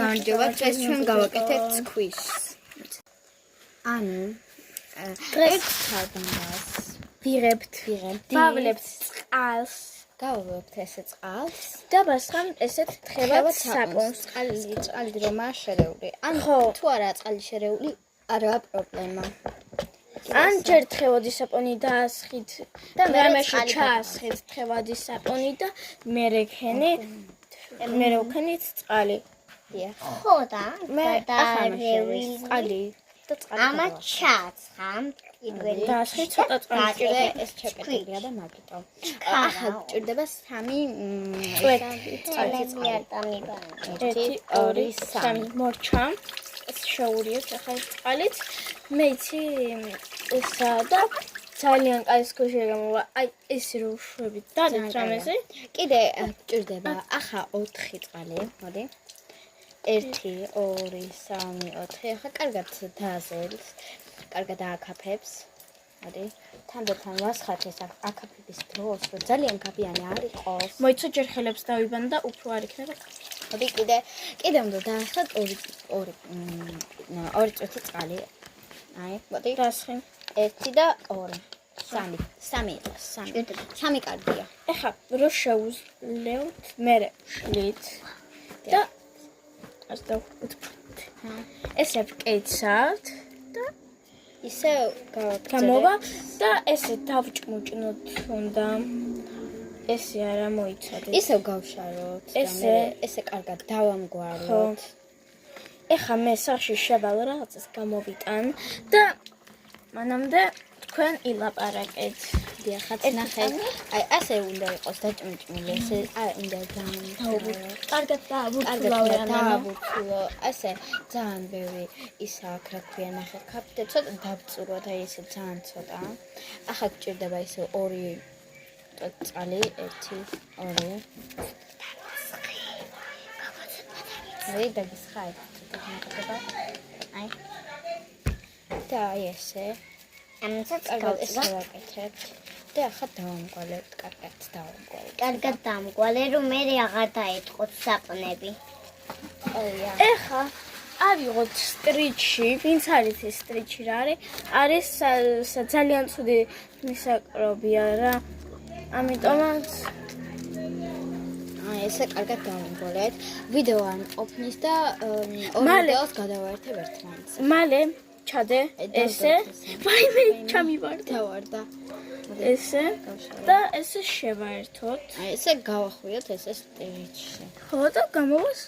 გამარჯობა, დღეს ჩვენ გავაკეთებთ სკვიშს. ანუ ერთ თალბანას ვიღებთ, ვავლებთ წყალს, გავავლობთ ესე წყალს და მასთან ესეთ თხევად საპონს. წყალი რომა შერეული. ან თუ არა წყალი შერეული, არაა პრობლემა. ან ჯერ თხევადი საპონი დაასხით და მერე ჩაასხით თხევადი საპონი და მერე ვქენით წყალი. ხო და გადარეული წყალი და წყალი. ამას ჩააცხამთ პირველი. დაასხით ცოტა წყალი. ეს ჩაკეტილია და მაგიტო. ახლა გჭირდება 3 წვეთი. 1 2 3 მორჩა. ეს შეურიოთ ახლა წყალით. მე იცი ესა და ძალიან კაი სკუში გამოვა. აი ეს რო შვებით დადეთ რამეზე. კიდე გჭირდება ახლა 4 წყალი, მოდი. 1 2 3 4 ახლა კარგად დააზელს. კარგად ააკაფებს. მოდი. თანდათან ვასხათ ეს აკაფების დროს, რომ ძალიან გაბიანი არ იყოს. მოიცო ჯერ ხელებს დავიბან და უფრო არ იქნება. მოდი კიდე უნდა დაასხათ 2 წუთი წყალი. აი, მოდი. დაასხი. 1 და 2. 3 იყოს. 3 კარგია. ეხლა რო შეუძლევთ, მერე შლით და ასე დავუკვირდით. ესე ვკეცავთ და ისე გამოვა და ესე დავჭმუჭნოთ უნდა. ესე არა მოიცადეთ. ისევ გავშაროთ და ესე კარგად დავამგვაროთ. ეხლა მე სახში შევალ რაღაცას გამოვიტან და მანამდე თქვენ ილაპარაკეთ. დიახაც ნახეთ. აი ასე უნდა იყოს დაჭმჭმილი, ესე უნდა კარგად დააბურთულო. ასე ძალიან ბევრი ისა აქ რა ქვია ნახეთ. ქაფთე ცოტა დავწუროთ, აი ესე ძალიან ცოტა. ახლა გჭირდება ისე 2 წყალი, 1 2 აი დაგისხაი. აი და ესე ამასაც კარგად ესე ვაკეთებთ და ახლა დავამგვალებთ, კარგად დავამგვალებთ. კარგად დამგვალე, რომ მე აღარ დაეთყოთ საპონები. ეხლა ავიღოთ სტრიჩი, ვინც არის ეს სტრიჩი რა არის ძალიან ცუდი მისაკრობია რა. ამიტომაც ესე კარგად დავამგვალებთ. ვიდეო არ ყოფნის და ორ ვიდეოს გადავაერთებ ერთმანეთს. მალე ჩადე ესე. ვაიმე ჩამივარდა. დავარდა. ესე და ესე შევაერთოთ. აი ესე გავახვიოთ ესე სტრიჩში. ხო და გამოვას